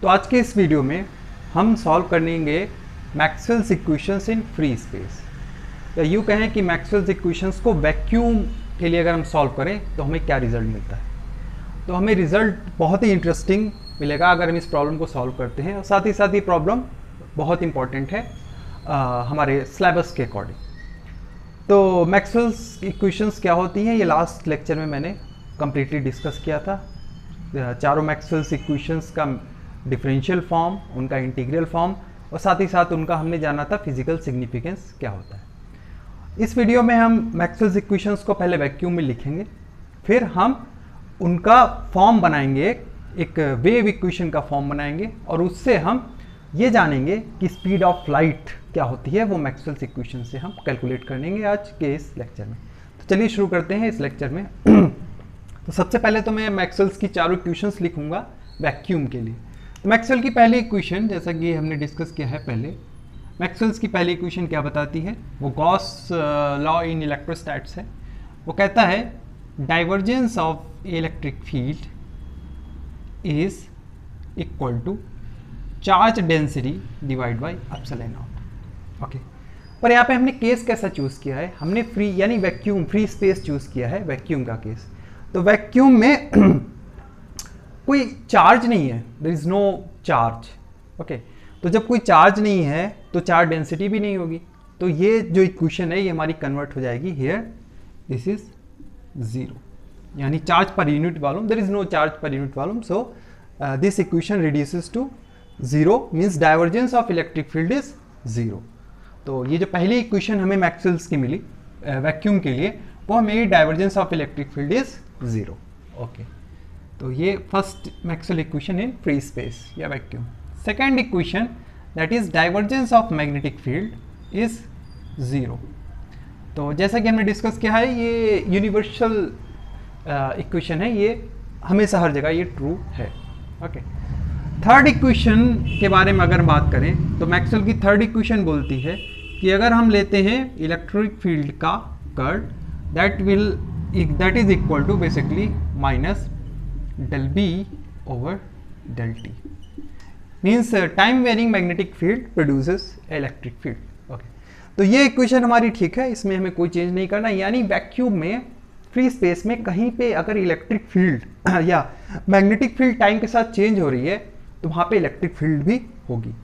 तो आज के इस वीडियो में हम सॉल्व करेंगे मैक्सवेल्स इक्वेशंस इन फ्री स्पेस, या यूँ कहें कि मैक्सवेल्स इक्वेशंस को वैक्यूम के लिए अगर हम सॉल्व करें तो हमें क्या रिजल्ट मिलता है। तो हमें रिजल्ट बहुत ही इंटरेस्टिंग मिलेगा अगर हम इस प्रॉब्लम को सॉल्व करते हैं, और साथ ही ये प्रॉब्लम बहुत इंपॉर्टेंट है हमारे सिलेबस के अकॉर्डिंग। तो मैक्सवेल्स इक्वेशंस क्या होती हैं ये लास्ट लेक्चर में मैंने कम्प्लीटली डिस्कस किया था। चारों मैक्सवेल्स इक्वेशंस का डिफरेंशियल फॉर्म, उनका इंटीग्रल फॉर्म, और साथ ही साथ उनका हमने जाना था फिजिकल सिग्निफिकेंस क्या होता है। इस वीडियो में हम मैक्सवेल्स इक्वेशंस को पहले वैक्यूम में लिखेंगे, फिर हम उनका फॉर्म बनाएंगे, एक वेव इक्वेशन का फॉर्म बनाएंगे, और उससे हम ये जानेंगे कि स्पीड ऑफ लाइट क्या होती है, वो मैक्सवेल्स इक्वेशन से हम कैलकुलेट करेंगे आज के इस लेक्चर में। तो चलिए शुरू करते हैं इस लेक्चर में। तो सबसे पहले तो मैं मैक्सवेल्स की चारों इक्वेशंस लिखूंगा वैक्यूम के लिए। तो मैक्सवेल की पहली इक्वेशन, जैसा कि हमने डिस्कस किया है पहले, मैक्सवेल्स की पहली इक्वेशन क्या बताती है, वो गॉस लॉ इन इलेक्ट्रोस्टैट्स है। वो कहता है divergence of electric field is equal to charge density divide by epsilon naught. Okay, पर यहाँ पे हमने केस कैसा चूज़ किया है, हमने फ्री यानी वैक्यूम, फ्री स्पेस चूज़ किया है, वैक्यूम का केस। तो वैक्यूम में कोई चार्ज नहीं है, there is no charge. Okay, तो जब कोई चार्ज नहीं है तो चार्ज डेंसिटी भी नहीं होगी। तो ये जो इक्वेशन है ये हमारी कन्वर्ट हो जाएगी हियर, दिस इज जीरो, यानी charge per unit volume, there is no charge per unit volume, so this equation reduces to zero, means divergence of electric field is zero. तो ये जो पहली इक्वेशन हमें मैक्सवेल्स की मिली vacuum के लिए, वो हमें divergence of electric field is zero. Okay, तो ये first Maxwell equation in free space या vacuum. Second equation that is divergence of magnetic field is zero. तो जैसा कि हमने डिस्कस किया है ये यूनिवर्सल इक्वेशन है, ये हमेशा हर जगह ये ट्रू है। ओके, थर्ड इक्वेशन के बारे में अगर बात करें तो मैक्सवेल की थर्ड इक्वेशन बोलती है कि अगर हम लेते हैं इलेक्ट्रिक फील्ड का curl, that is equal to basically minus del B over del T, means time varying magnetic field produces electric field. Okay, तो ये इक्वेशन हमारी ठीक है, इसमें हमें कोई चेंज नहीं करना। यानी वैक्यूम में, फ्री स्पेस में कहीं पे अगर इलेक्ट्रिक फील्ड या मैग्नेटिक फील्ड टाइम के साथ चेंज हो रही है तो वहाँ पे इलेक्ट्रिक फील्ड भी होगी।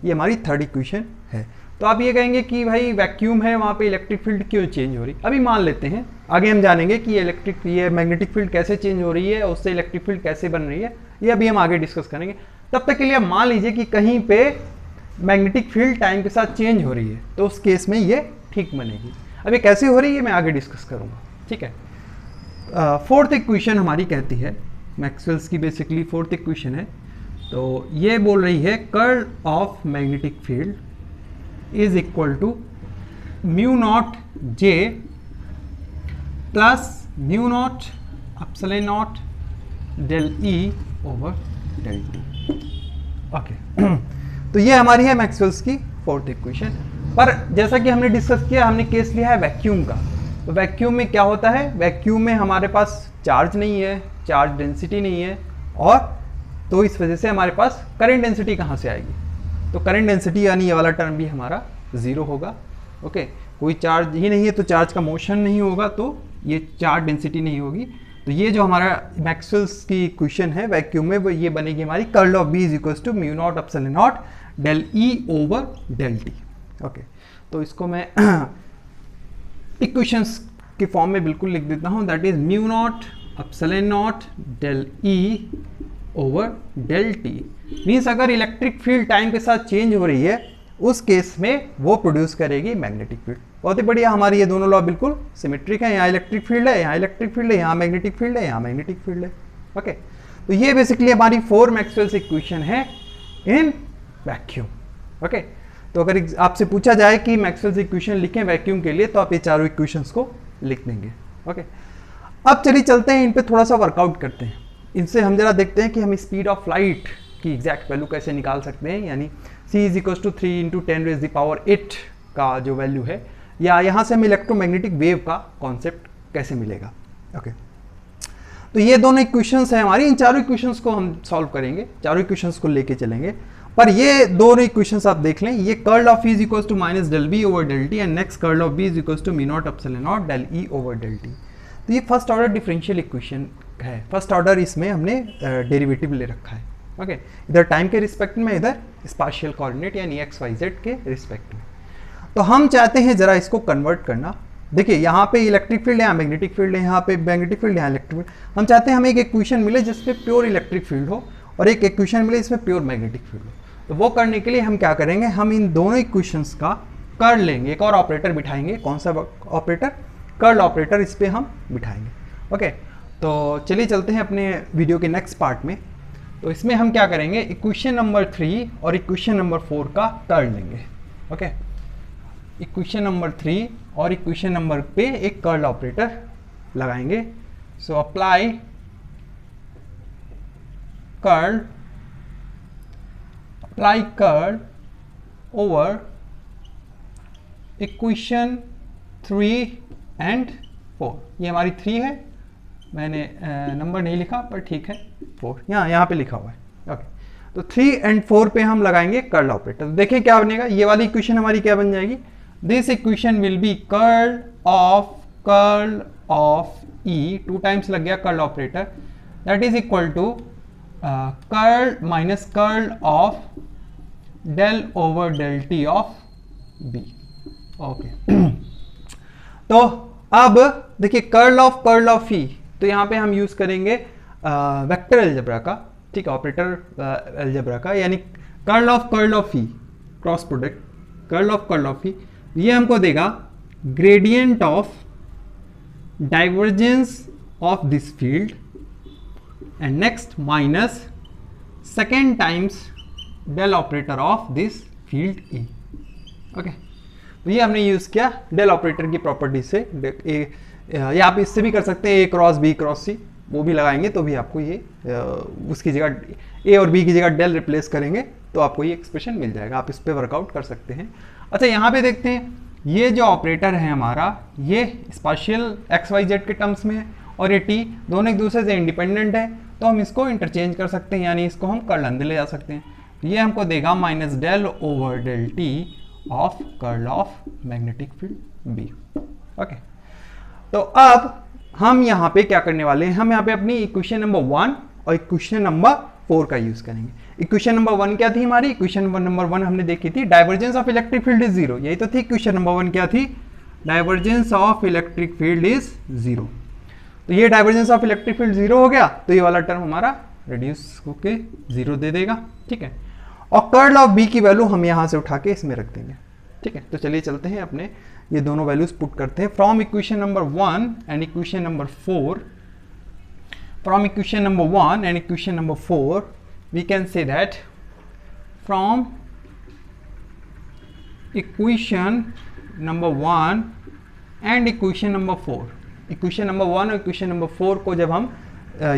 ये हमारी थर्ड इक्वेशन है। तो आप ये कहेंगे कि भाई वैक्यूम है, वहाँ पे इलेक्ट्रिक फील्ड क्यों चेंज हो रही। अभी मान लेते हैं, आगे हम जानेंगे कि ये मैग्नेटिक फील्ड कैसे चेंज हो रही है, उससे इलेक्ट्रिक फील्ड कैसे बन रही है, ये अभी हम आगे डिस्कस करेंगे। तब तक के लिए मान लीजिए कि कहीं पे मैग्नेटिक फील्ड टाइम के साथ चेंज हो रही है, तो उस केस में ये ठीक बनेगी। अब ये कैसे हो रही है मैं आगे डिस्कस करूँगा, ठीक है। फोर्थ इक्वेशन हमारी कहती है, मैक्सवेल्स की बेसिकली फोर्थ इक्वेशन है, तो ये बोल रही है curl of magnetic field is equal to mu naught J plus mu not epsilon naught del E over del T. Okay, तो ये हमारी है मैक्सवेल्स की फोर्थ इक्वेशन। पर जैसा कि हमने डिस्कस किया, हमने केस लिया है वैक्यूम का। तो वैक्यूम में क्या होता है, वैक्यूम में हमारे पास चार्ज नहीं है, चार्ज डेंसिटी नहीं है, और तो इस वजह से हमारे पास करंट डेंसिटी कहाँ से आएगी। तो करंट डेंसिटी यानी ये वाला टर्म भी हमारा जीरो होगा। ओके, कोई चार्ज ही नहीं है तो चार्ज का मोशन नहीं होगा, तो ये चार्ज डेंसिटी नहीं होगी। तो ये जो हमारा मैक्सवेल्स की इक्वेशन है वैक्यूम में, वो ये बनेगी हमारी curl of B is equals to mu not epsilon naught del E over del T. Okay, तो इसको मैं इक्वेशंस के फॉर्म में बिल्कुल लिख देता हूँ, that is mu not epsilon naught del E over del T. Means अगर इलेक्ट्रिक फील्ड टाइम के साथ चेंज हो रही है, उस केस में वो प्रोड्यूस करेगी मैग्नेटिक फील्ड। बहुत ही बढ़िया, हमारी ये दोनों लॉ बिल्कुल सिमेट्रिक है। यहाँ इलेक्ट्रिक फील्ड है, यहाँ इलेक्ट्रिक फील्ड है, यहाँ मैग्नेटिक फील्ड है, यहाँ मैग्नेटिक फील्ड है। ओके, तो ये बेसिकली हमारी फोर मैक्सवेल्स इक्वेशन है इन वैक्यूम। ओके, तो अगर आपसे पूछा जाए कि मैक्सवेल्स इक्वेशन लिखें वैक्यूम के लिए, तो आप ये चारों इक्वेशंस को लिख देंगे। ओके, अब चलिए चलते हैं इन पे थोड़ा सा वर्कआउट करते हैं। इनसे हम जरा देखते हैं कि हम स्पीड ऑफ लाइट की एग्जैक्ट वैल्यू कैसे निकाल सकते हैं, यानी c इज इक्वल टू 3 × 10⁸ का जो वैल्यू है, या यहाँ से हमें इलेक्ट्रोमैग्नेटिक वेव का कॉन्सेप्ट कैसे मिलेगा। ओके, तो ये दोनों इक्वेशंस है हमारी, इन चारों इक्वेशंस को हम सॉल्व करेंगे, चारों इक्वेशंस को लेके चलेंगे। पर ये दोनों इक्वेशंस आप देख लें, ये curl of E is equal to minus del B over del T and next curl of B is equal to mu naught epsilon naught del E over del T. तो ये फर्स्ट ऑर्डर डिफरेंशियल इक्वेशन है, first order इसमें हमने derivative ले रखा है। Okay, इधर time के रिस्पेक्ट में, इधर स्पाशियल कोऑर्डिनेट यानी एक्स वाई जेड के रिस्पेक्ट में। तो हम चाहते हैं जरा इसको कन्वर्ट करना। देखिए यहाँ पे इलेक्ट्रिक फील्ड है, यहाँ मैग्नेटिक फील्ड है, यहाँ पे मैग्नेटिक फील्ड, यहाँ इलेक्ट्रिक फील्ड। हम चाहते हैं हमें एक इक्वेशन मिले जिसपे प्योर इलेक्ट्रिक फील्ड हो और एक इक्वेशन मिले जिसमें प्योर मैग्नेटिक फील्ड हो। तो वो करने के लिए हम क्या करेंगे, हम इन दोनों इक्वेशंस का कर्ल लेंगे, एक और ऑपरेटर बिठाएंगे। कौन सा ऑपरेटर? कर्ल ऑपरेटर इस पर हम बिठाएंगे। ओके, तो चलिए चलते हैं अपने वीडियो के नेक्स्ट पार्ट में। तो इसमें हम क्या करेंगे, इक्वेशन नंबर 3 और इक्वेशन नंबर 4 का कर्ल लेंगे। ओके, इक्वेशन नंबर 3 और इक्वेशन नंबर पे एक कर्ल ऑपरेटर लगाएंगे। So apply curl over equation 3 and 4। ये हमारी 3 है, मैंने नंबर नहीं लिखा पर ठीक है, 4 यहाँ पे लिखा हुआ है। ओके, तो 3 एंड 4 पे हम लगाएंगे कर्ल ऑपरेटर। देखिए क्या बनेगा, ये वाली इक्वेशन हमारी क्या बन जाएगी, this equation will be curl of E, 2 times लग गया curl operator, that is equal to curl minus curl of del over del T of B. Okay, तो अब देखिए कर्ल ऑफ ई, तो यहाँ पे हम यूज करेंगे वेक्टर अलजेब्रा का, ठीक है, ऑपरेटर अलजेब्रा का, यानी curl of E cross product curl of E, ये हमको देगा gradient of divergence of this field and next minus second times del operator of this field E. Okay, तो ये हमने यूज किया डेल ऑपरेटर की प्रॉपर्टी से। या आप इससे भी कर सकते हैं, ए क्रॉस बी क्रॉस सी, वो भी लगाएंगे तो भी आपको ये उसकी जगह ए और बी की जगह डेल रिप्लेस करेंगे तो आपको ये एक्सप्रेशन मिल जाएगा। आप इस पर वर्कआउट कर सकते हैं। अच्छा, यहाँ पे देखते हैं, ये जो ऑपरेटर है हमारा, ये स्पाशियल एक्स वाई जेड के टर्म्स में है और ये टी दोनों एक दूसरे से इंडिपेंडेंट है, तो हम इसको इंटरचेंज कर सकते हैं, यानी इसको हम कर्ल अंदर ले जा सकते हैं। ये हमको देगा minus del over del T of curl of magnetic field B. Okay, तो अब हम यहाँ पे क्या करने वाले हैं, हम यहाँ पे अपनी इक्वेशन नंबर 1 और इक्वेशन नंबर 4 का यूज करेंगे। इक्वेशन नंबर 1 क्या थी हमारी, इक्वेशन नंबर 1 हमने देखी थी, divergence of electric field is 0, यही तो थी इक्वेशन नंबर 1 क्या थी, divergence of electric field is 0। तो ये डाइवर्जेंस ऑफ इलेक्ट्रिक फील्ड 0 हो गया, तो ये वाला टर्म हमारा रिड्यूस होके 0 दे देगा, ठीक है। और कर्ल ऑफ बी की वैल्यू हम यहाँ से उठा के इसमें रख देंगे, ठीक है। तो चलिए चलते हैं अपने ये दोनों वैल्यूज पुट करते हैं from equation number 1 and equation number 4। From equation number 1 and equation number 4 we can say that from equation number 1 and equation number 4, equation number 1 और equation number 4 को जब हम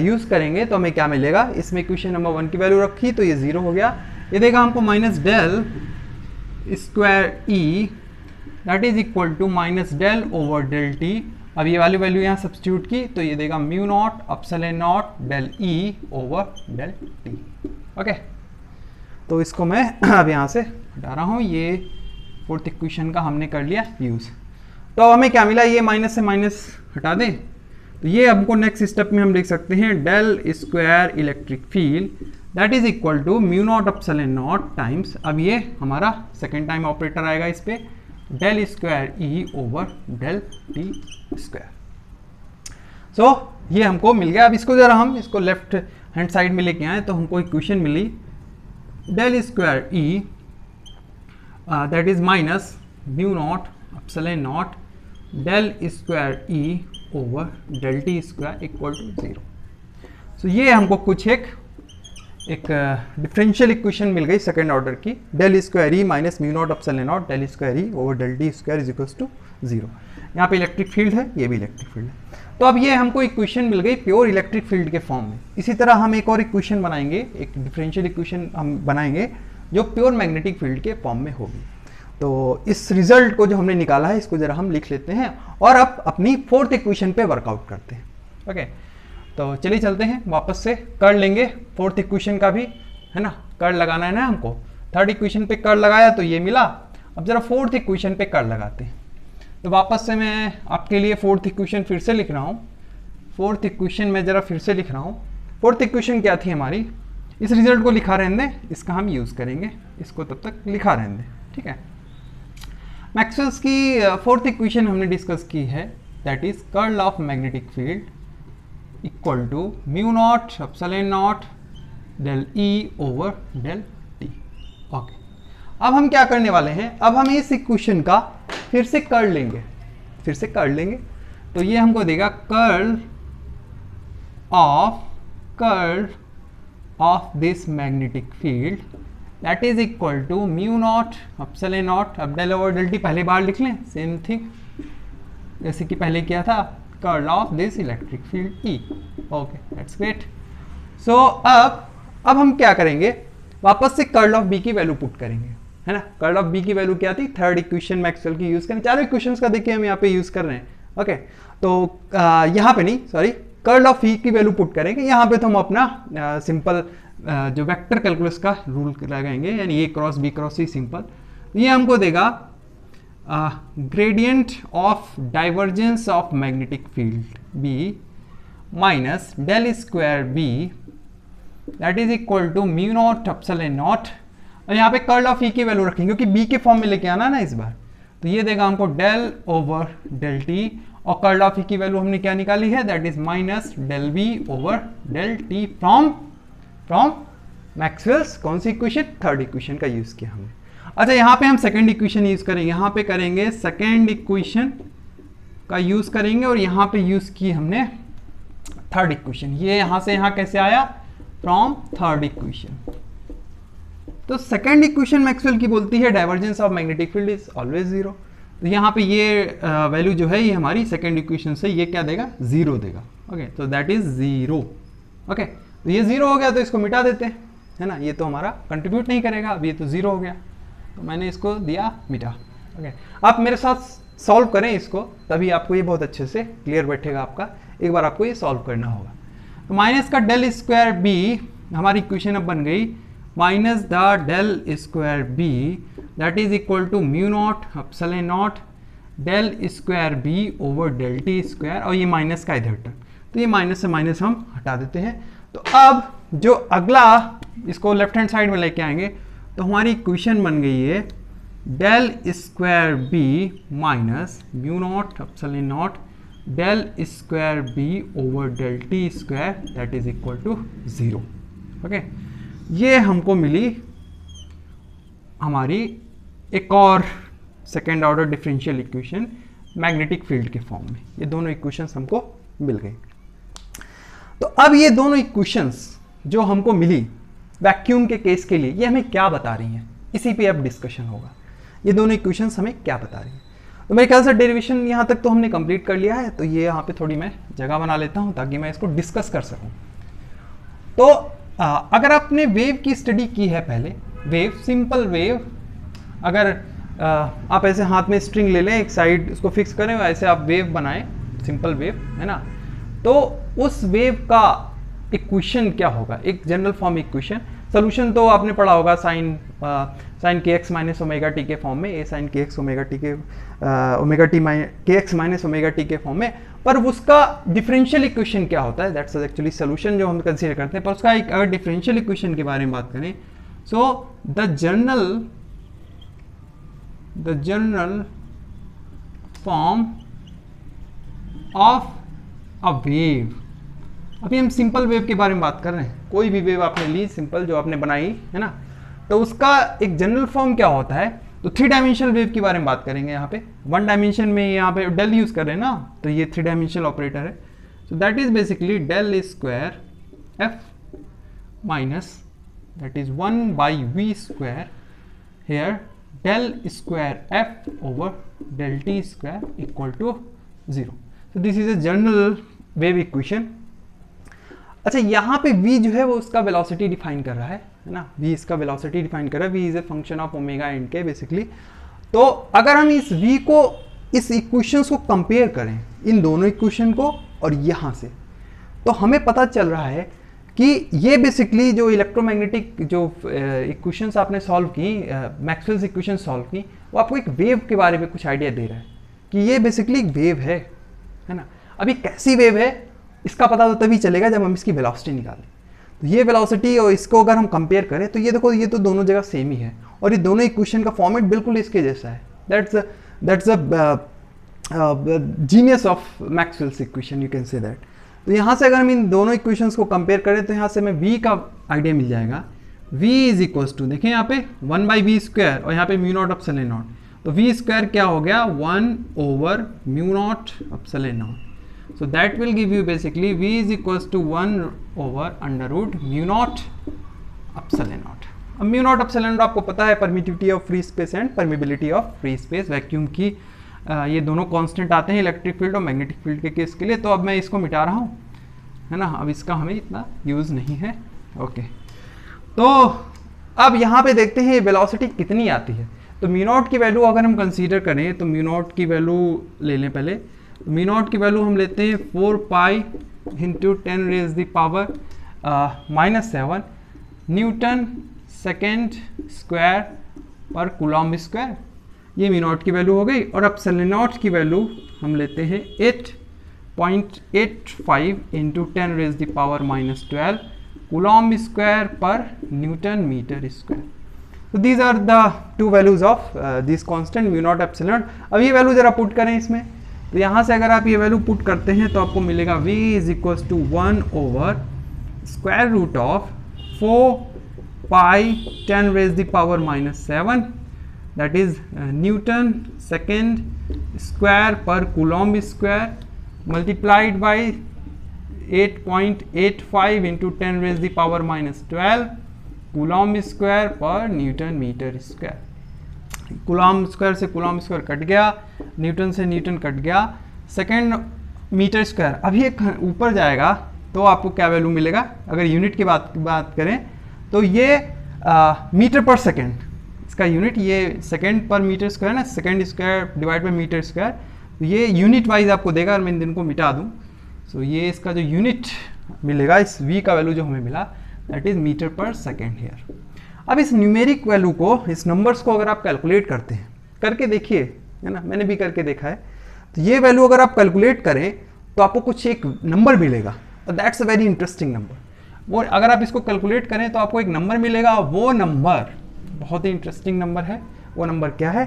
यूज़ करेंगे तो हमें क्या मिलेगा, इसमें इक्वेशन नंबर 1 की वैल्यू रखी तो ये 0 हो गया, ये देगा हमको minus del square E that is equal to minus del over del T. अब ये वाली वैल्यू यहाँ सब्स्टिट्यूट की तो ये देगा mu not epsilon naught del E over del T. Okay, तो इसको मैं अब यहाँ से हटा रहा हूँ, ये फोर्थ इक्वेशन का हमने कर लिया यूज़। तो अब हमें क्या मिला, ये माइनस से माइनस हटा दें तो ये हमको नेक्स्ट स्टेप में हम लिख सकते हैं del square electric field that is equal to mu not epsilon not times, अब ये हमारा सेकेंड टाइम ऑपरेटर आएगा इस पर, del square E over del T square. So ये हमको मिल गया। अब इसको जरा हम इसको लेफ्ट हैंड साइड में लेके आए तो हमको इक्वेशन मिली del square E that is minus mu not epsilon naught del square E over del T square equal to 0। So ये हमको कुछ एक डिफरेंशियल इक्वेशन मिल गई सेकेंड ऑर्डर की, del square E minus mu not epsilon naught del square E over del T square is equal to 0। यहाँ पे electric field है, ये भी इलेक्ट्रिक फील्ड है। तो अब ये हमको इक्वेशन मिल गई प्योर इलेक्ट्रिक फील्ड के फॉर्म में। इसी तरह हम एक और इक्वेशन बनाएंगे, एक डिफरेंशियल इक्वेशन हम बनाएंगे जो प्योर मैग्नेटिक फील्ड के फॉर्म में होगी। तो इस रिजल्ट को जो हमने निकाला है इसको जरा हम लिख लेते हैं और अब अपनी फोर्थ इक्वेशन पे वर्कआउट करते हैं। ओके, तो चलिए चलते हैं वापस से कर लेंगे फोर्थ इक्वेशन का भी, है ना, कर लगाना है ना हमको। थर्ड इक्वेशन पे कर लगाया तो ये मिला, अब जरा फोर्थ इक्वेशन पे कर लगाते हैं। तो वापस से मैं आपके लिए फोर्थ इक्वेशन फिर से लिख रहा हूँ। फोर्थ इक्वेशन में जरा फिर से लिख रहा हूँ। फोर्थ इक्वेशन क्या थी हमारी, इस रिजल्ट को लिखा रहने दें, इसका हम यूज़ करेंगे, इसको तब तक लिखा रहने दें, ठीक है। मैक्सवेल्स की फोर्थ इक्वेशन हमने डिस्कस की है, that is curl of magnetic field equal to mu not epsilon naught del E over del T. Okay, अब हम क्या करने वाले हैं, अब हम इस इक्वेशन का फिर से कर लेंगे, तो ये हमको देगा curl of this magnetic field that is equal to mu not epsilon naught, अब डेल ओवर डेल टी पहले बार लिख लें, सेम थिंग जैसे कि पहले किया था, curl of this electric field E. Okay, that's great. So अब हम क्या करेंगे, वापस से कर्ल ऑफ बी की वैल्यू पुट करेंगे, है ना। कर्ल ऑफ बी की वैल्यू क्या थी, थर्ड इक्वेशन मैक्सवेल की यूज करें, चारों इक्वेशंस का देखिए हम यहाँ पे यूज कर रहे हैं। ओके, तो यहाँ पे नहीं, सॉरी, कर्ल ऑफ ई की वैल्यू पुट करेंगे, यहाँ पे तो हम अपना सिंपल जो वेक्टर कैलकुलस का रूल लगाएंगे, यानी A cross B cross C simple. ये हमको देगा gradient of divergence of magnetic field B minus del square B that is equal to mu not epsilon naught, और यहाँ पे कर्ल ऑफ ई की वैल्यू रखेंगे क्योंकि बी के फॉर्म में लेके आना ना इस बार, तो ये देगा हमको डेल ओवर डेल टी, और कर्ल ऑफ ई की वैल्यू हमने क्या निकाली है, that is minus del B over del T from Maxwell's कौन सी इक्वेशन, थर्ड इक्वेशन का यूज किया हमने। अच्छा, यहाँ पे हम सेकंड इक्वेशन यूज करेंगे, यहाँ पे करेंगे सेकंड इक्वेशन का यूज करेंगे, और यहाँ पे यूज की हमने थर्ड इक्वेशन। ये यहाँ से यहाँ कैसे आया, फ्रॉम थर्ड इक्वेशन। तो सेकंड इक्वेशन मैक्सवेल की बोलती है divergence of magnetic field is always zero, तो यहाँ पे ये वैल्यू जो है ये हमारी सेकंड इक्वेशन से ये क्या देगा, जीरो देगा। ओके, तो दैट इज जीरो। ओके, तो ये जीरो हो गया, तो इसको मिटा देते हैं, है ना, ये तो हमारा कंट्रीब्यूट नहीं करेगा, अब ये तो जीरो हो गया, तो मैंने इसको दिया मिटा। ओके, आप मेरे साथ सॉल्व करें इसको, तभी आपको ये बहुत अच्छे से क्लियर बैठेगा आपका, एक बार आपको ये सॉल्व करना होगा। तो माइनस का डेल स्क्वायर बी, हमारी इक्वेशन अब बन गई minus the del square B that is equal to mu not epsilon naught del square B over del T square, और ये माइनस का इधर तक, तो ये माइनस से माइनस हम हटा देते हैं। तो अब जो अगला इसको लेफ्ट हैंड साइड में लेके आएंगे, तो हमारी इक्वेशन बन गई है del square B minus mu not epsilon naught del square B over del T square that is equal to zero. Okay, ये हमको मिली हमारी एक और second order differential equation magnetic field के फॉर्म में, ये दोनों इक्वेशंस हमको मिल गई। तो अब ये दोनों इक्वेशंस जो हमको मिली वैक्यूम के केस के लिए, ये हमें क्या बता रही हैं, इसी पे अब डिस्कशन होगा, ये दोनों इक्वेशंस हमें क्या बता रही हैं। तो मेरे ख्याल से डेरिवेशन यहाँ तक तो हमने कंप्लीट कर लिया है, तो ये यहाँ पे थोड़ी मैं जगह बना लेता हूँ ताकि मैं इसको डिस्कस कर सकूँ। तो अगर आपने वेव की स्टडी की है पहले, वेव, सिंपल वेव, अगर आप ऐसे हाथ में स्ट्रिंग ले लें, एक साइड उसको फिक्स करें, ऐसे आप वेव बनाएं, सिंपल वेव, है ना, तो उस वेव का इक्वेशन क्या होगा, एक जनरल फॉर्म इक्वेशन। सोल्यूशन तो आपने पढ़ा होगा साइन के एक्स माइनस ओमेगा टी के फॉर्म में, ए साइन के एक्स ओमेगा टी के ओमेगा टी के एक्स माइनस ओमेगा टी के फॉर्म में, पर उसका डिफरेंशियल इक्वेशन क्या होता है, दैट्स एक्चुअली सोल्यूशन जो हम कंसीडर करते हैं। पर उसका एक अगर डिफरेंशियल इक्वेशन के बारे में बात करें, so the general form of a wave, अभी हम सिंपल वेव के बारे में बात कर रहे हैं, कोई भी वेव आपने ली सिंपल जो आपने बनाई, है ना, तो उसका एक जनरल फॉर्म क्या होता है। तो थ्री डायमेंशनल वेव के बारे में बात करेंगे यहाँ पे, वन डायमेंशन में यहाँ पे डेल यूज कर रहे हैं ना, तो ये थ्री डायमेंशनल ऑपरेटर है, so that is basically del square F minus that is 1/v square here del square F over del T square equal to 0। so this is a general wave equation. अच्छा, यहाँ पे v जो है वो उसका velocity define कर रहा है ना, v इसका वेलोसिटी डिफाइन कर रहा है, v is a function of omega and के बेसिकली। तो अगर हम इस v को, इस इक्वेशंस को कंपेयर करें, इन दोनों इक्वेशन को और यहाँ से, तो हमें पता चल रहा है कि ये बेसिकली जो इलेक्ट्रोमैग्नेटिक जो इक्वेशंस आपने सॉल्व की, मैक्सवेल्स इक्वेशन सॉल्व की, वो आपको एक वेव के बारे में कुछ आइडिया दे रहा है कि ये बेसिकली एक वेव है ना। अभी कैसी वेव है इसका पता तो तभी चलेगा जब हम इसकी वेलोसिटी निकालें। तो ये वेलोसिटी और इसको अगर हम कंपेयर करें तो ये देखो, ये तो दोनों जगह सेम ही है और ये दोनों इक्वेशन का फॉर्मेट बिल्कुल इसके जैसा है। That's a genius of Maxwell's equation, you can say that. तो यहाँ से अगर हम इन दोनों इक्वेशंस को कंपेयर करें तो यहाँ से हमें v का आइडिया मिल जाएगा। v इज इक्वल्स टू, देखिए यहाँ पे 1/v² और यहाँ पे म्यू नॉट एप्सिलॉन नॉट, तो v² क्या हो गया 1/μ0 ε0। So that will give you basically v is equals to 1/√μ0 ε0। अब म्यू नॉट एप्सिलॉन नॉट आपको पता है permittivity of free space and permeability of free space, vacuum की ये दोनों कांस्टेंट आते हैं इलेक्ट्रिक फील्ड और मैग्नेटिक फील्ड के केस के लिए। तो अब मैं इसको मिटा रहा हूँ, है ना, अब इसका हमें इतना यूज़ नहीं है। ओके, तो अब यहाँ पे देखते हैं वेलोसिटी कितनी आती है। तो म्यू नॉट की वैल्यू अगर हम कंसीडर करें तो म्यू नॉट की वैल्यू ले लें पहले। म्यू नॉट की वैल्यू हम लेते हैं 4π × 10⁻⁻⁻7 न्यूटन सेकेंड स्क्वायर पर कूलम्ब स्क्वायर, ये म्यू नॉट की वैल्यू हो गई। और अब एप्सिलॉन नॉट की वैल्यू हम लेते हैं 8.85 × 10⁻⁻12 coulomb square per newton metre square. तो these are the two values of this constant mu not epsilon. अब ये वैल्यू जरा पुट करें इसमें, तो यहाँ से अगर आप ये वैल्यू पुट करते हैं तो आपको मिलेगा v is equals to 1/√4π 10⁻⁻7 that is Newton second square per coulomb square multiplied by 8.85 × 10⁻⁻12 coulomb square per newton metre square. Coulomb square से कूलम्ब स्क्वायर कट गया, न्यूटन से न्यूटन कट गया, सेकेंड मीटर स्क्वायर। अभी एक ऊपर जाएगा तो आपको क्या वैल्यू मिलेगा, अगर यूनिट की बात करें तो ये मीटर पर सेकेंड, इसका यूनिट ये सेकेंड पर मीटर स्क्वायर ना, second square divide by metre square, तो ये यूनिट वाइज आपको देगा। और मैं इनको मिटा दूं तो ये इसका जो यूनिट मिलेगा, इस v का वैल्यू जो हमें मिला that is metre per second hair. अब इस न्यूमेरिक वैल्यू को, इस नंबर्स को अगर आप कैलकुलेट करते हैं, करके देखिए, है ना, मैंने भी करके देखा है, तो ये वैल्यू अगर आप कैलकुलेट करें तो आपको कुछ एक नंबर मिलेगा और that's a very interesting number. वो अगर आप इसको कैलकुलेट करें तो आपको एक नंबर मिलेगा, वो नंबर बहुत ही इंटरेस्टिंग नंबर है। वो नंबर क्या है,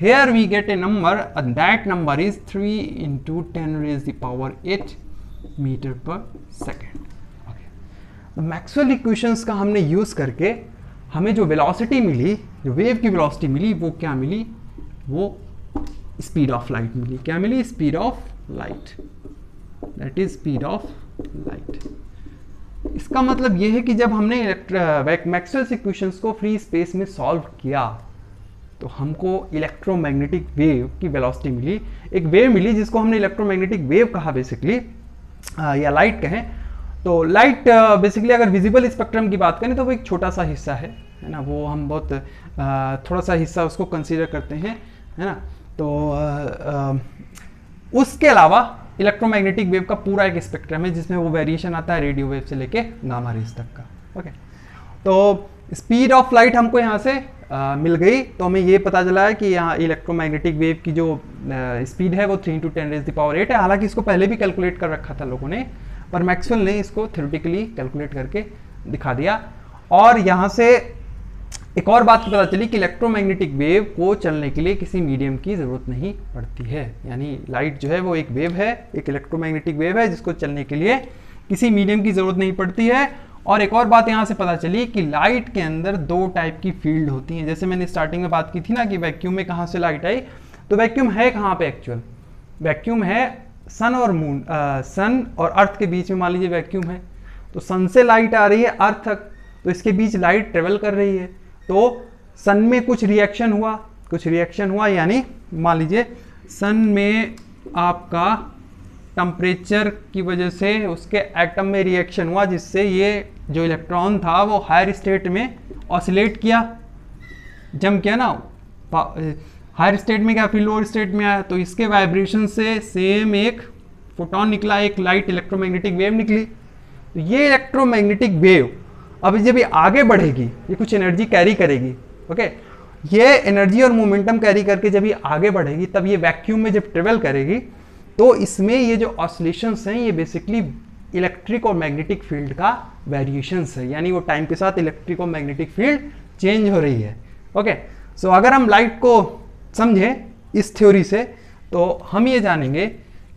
here we get a number that number is 3 × 10⁸ metre per second. Maxwell equations का हमने यूज करके हमें जो वेलोसिटी मिली, जो वेव की वेलोसिटी मिली, वो क्या मिली, वो स्पीड ऑफ लाइट मिली। क्या मिली, speed of light, that is speed of light. इसका मतलब यह है कि जब हमने मैक्सवेल्स इक्वेशंस को फ्री स्पेस में सॉल्व किया तो हमको इलेक्ट्रोमैग्नेटिक वेव की वेलोसिटी मिली। एक वेव मिली जिसको हमने इलेक्ट्रोमैग्नेटिक वेव कहा बेसिकली, या लाइट कहें। तो लाइट बेसिकली अगर विजिबल स्पेक्ट्रम की बात करें तो वो एक छोटा सा हिस्सा है ना, वो हम बहुत थोड़ा सा हिस्सा उसको कंसीडर करते हैं, है ना। तो उसके अलावा इलेक्ट्रोमैग्नेटिक वेव का पूरा एक स्पेक्ट्रम है जिसमें वो वेरिएशन आता है रेडियो वेव से लेके गामा रेज तक का। ओके, तो स्पीड ऑफ लाइट हमको यहाँ से मिल गई। तो हमें ये पता चला है कि यहाँ इलेक्ट्रोमैग्नेटिक वेव की जो स्पीड है वो 3 × 10⁸ है। हालांकि इसको पहले भी कैलकुलेट कर रखा था लोगों ने, पर मैक्सवेल ने इसको थ्योरेटिकली कैलकुलेट करके दिखा दिया। और यहाँ से एक और बात पता चली कि इलेक्ट्रोमैग्नेटिक वेव को चलने के लिए किसी मीडियम की ज़रूरत नहीं पड़ती है। यानी लाइट जो है वो एक वेव है, एक इलेक्ट्रोमैग्नेटिक वेव है जिसको चलने के लिए किसी मीडियम की ज़रूरत नहीं पड़ती है। और एक और बात यहाँ से पता चली कि लाइट के अंदर 2 टाइप की फील्ड होती हैं। जैसे मैंने स्टार्टिंग में बात की थी ना कि वैक्यूम में कहाँ से लाइट आई, तो वैक्यूम है कहाँ पे एक्चुअल, वैक्यूम है सन और मून, सन और अर्थ के बीच में। मान लीजिए वैक्यूम है तो सन से लाइट आ रही है अर्थ तक, तो इसके बीच लाइट ट्रेवल कर रही है। तो सन में कुछ रिएक्शन हुआ, यानी मान लीजिए सन में आपका टेम्परेचर की वजह से उसके एटम में रिएक्शन हुआ, जिससे ये जो इलेक्ट्रॉन था वो हायर स्टेट में ऑसिलेट किया, जंप किया ना, हायर स्टेट में क्या फिर लोअर स्टेट में आया। तो इसके वाइब्रेशन से सेम एक फोटोन निकला, एक लाइट इलेक्ट्रोमैग्नेटिक वेव निकली। तो ये इलेक्ट्रोमैग्नेटिक वेव अब जब ये आगे बढ़ेगी, ये कुछ एनर्जी कैरी करेगी, ओके, ये एनर्जी और मोमेंटम कैरी करके जब ये आगे बढ़ेगी, तब ये वैक्यूम में जब ट्रेवल करेगी, तो इसमें ये जो ऑसिलेशंस हैं ये बेसिकली इलेक्ट्रिक और मैग्नेटिक फील्ड का वेरिएशंस है, यानी वो टाइम के साथ इलेक्ट्रिक और मैग्नेटिक फील्ड चेंज हो रही है। ओके, सो अगर हम लाइट को समझें इस थ्योरी से, तो हम ये जानेंगे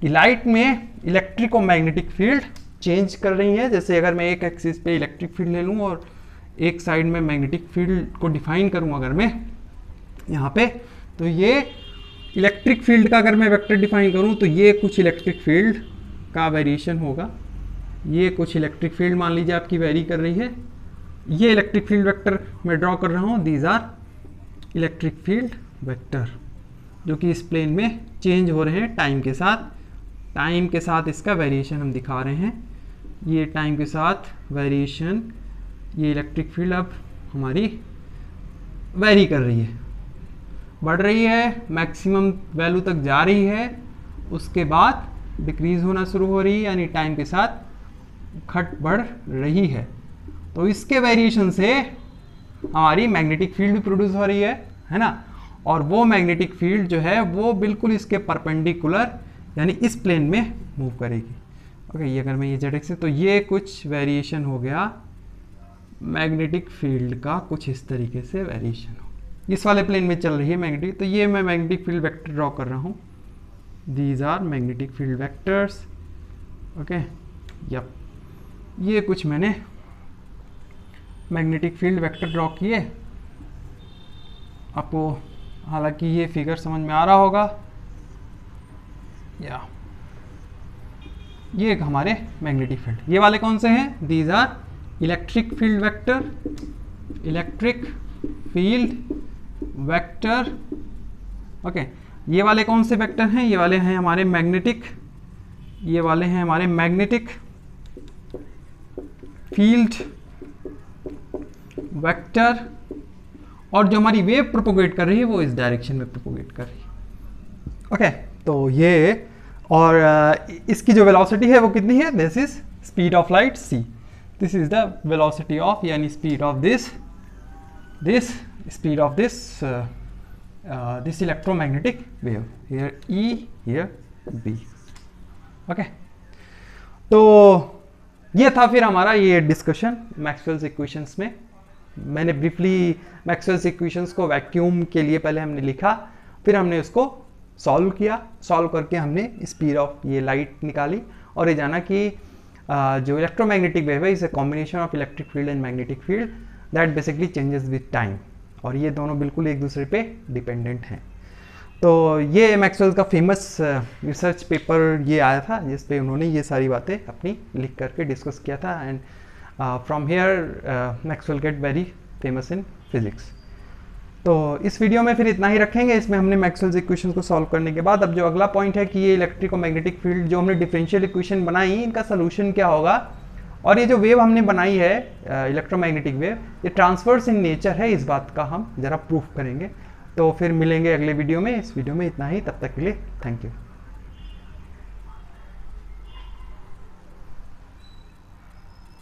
कि लाइट में इलेक्ट्रिक और मैग्नेटिक फील्ड चेंज कर रही है। जैसे अगर मैं एक एक्सिस पे इलेक्ट्रिक फील्ड ले लूँ और एक साइड में मैग्नेटिक फील्ड को डिफाइन करूँ अगर मैं यहाँ पे, तो ये इलेक्ट्रिक फील्ड का अगर मैं वेक्टर डिफाइन करूँ तो ये कुछ इलेक्ट्रिक फील्ड का वेरिएशन होगा, ये कुछ इलेक्ट्रिक फील्ड मान लीजिए आपकी वेरी कर रही है, ये इलेक्ट्रिक फील्ड वेक्टर मैं ड्रॉ कर रहा हूँ, these are electric field vector, जो कि इस प्लेन में चेंज हो रहे हैं टाइम के साथ। टाइम के साथ इसका वेरिएशन हम दिखा रहे हैं, ये टाइम के साथ वेरिएशन, ये इलेक्ट्रिक फील्ड अब हमारी वेरी कर रही है, बढ़ रही है, मैक्सिमम वैल्यू तक जा रही है, उसके बाद डिक्रीज होना शुरू हो रही है, यानी टाइम के साथ घट बढ़ रही है। तो इसके वेरिएशन से हमारी मैग्नेटिक फील्ड भी प्रोड्यूस हो रही है ना, और वो मैग्नेटिक फील्ड जो है वो बिल्कुल इसके परपेंडिकुलर यानी इस प्लेन में मूव करेगी। ओके, ये अगर मैं ये जेड एक्स है तो ये कुछ वेरिएशन हो गया मैग्नेटिक फील्ड का, कुछ इस तरीके से वेरिएशन हो, इस वाले प्लेन में चल रही है मैग्नेटिक, तो ये मैं मैग्नेटिक फील्ड वेक्टर ड्रॉ कर रहा हूँ, these are magnetic field vectors. Okay, yup, ये कुछ मैंने मैग्नेटिक फील्ड वेक्टर ड्रॉ किए। आपको हालांकि ये फिगर समझ में आ रहा होगा, या ये हमारे मैग्नेटिक फील्ड, ये वाले कौन से हैं, these are electric field vector, electric field vector. Okay, ये वाले कौन से वेक्टर हैं, ये वाले हैं हमारे मैग्नेटिक, ये वाले हैं हमारे मैग्नेटिक फील्ड वेक्टर, और जो हमारी वेव प्रोपोगेट कर रही है वो इस डायरेक्शन में प्रोपोगेट कर रही है। ओके, तो ये, और इसकी जो वेलोसिटी है वो कितनी है, this is speed of light c, this is the velocity of, यानी speed of this speed of this electromagnetic wave, here E, here B। Okay, तो ये था फिर हमारा ये डिस्कशन मैक्सवेल्स इक्वेशंस में। मैंने ब्रीफली मैक्सवेल्स इक्वेशंस को वैक्यूम के लिए पहले हमने लिखा, फिर हमने उसको सॉल्व किया, सॉल्व करके हमने स्पीड ऑफ ये लाइट निकाली, और ये जाना कि जो इलेक्ट्रोमैग्नेटिक वेव है is a combination of electric field and magnetic field that basically changes with time, और ये दोनों बिल्कुल एक दूसरे पे डिपेंडेंट हैं। तो ये मैक्सवेल का फेमस रिसर्च पेपर ये आया था, जिस पे उन्होंने ये सारी बातें अपनी लिख करके डिस्कस किया था, and from here Maxwell get very famous in physics. तो इस वीडियो में फिर इतना ही रखेंगे, इसमें हमने मैक्सवेल्स इक्वेशन को सॉल्व करने के बाद अब जो अगला पॉइंट है कि ये इलेक्ट्रिक और मैग्नेटिक फील्ड जो हमने डिफरेंशियल इक्वेशन बनाई, इनका सोल्यूशन क्या होगा, और ये जो वेव हमने बनाई है इलेक्ट्रोमैग्नेटिक वेव, ये ट्रांसवर्स इन नेचर है, इस बात का हम जरा प्रूफ करेंगे। तो फिर मिलेंगे अगले वीडियो में, इस वीडियो में इतना ही, तब तक के लिए थैंक यू।